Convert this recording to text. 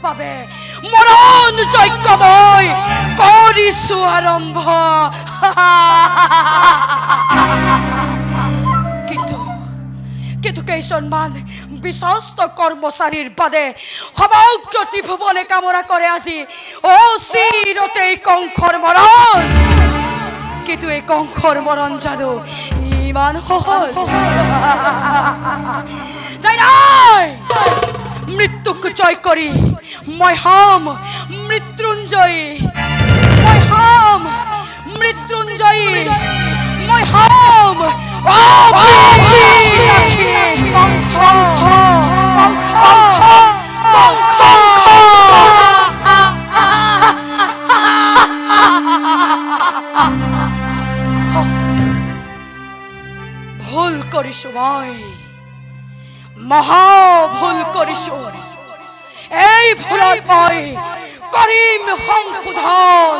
বাবে মৰণ যজ্ঞ মই কৰিছো আৰম্ভ কিন্তু কেইজনমান বিশ্বস্ত কৰ্মচাৰীৰ বাদে সমগ্ৰ ত্ৰিভুৱনে কামনা কৰে আজি চিৰতেই কংসৰ মৰণ কিন্তু এই কংসৰ মৰণ জানো ইমান সহজ নাই মৃত্যুক জয় কৰি মই হম মৃত্যুঞ্জয়ী মই হম মৃত্যুঞ্জয়ী মই হম ভুল কৰিছো মই মহা ভুল কৰিছো এই ভুলত মই কৰিম সংশোধন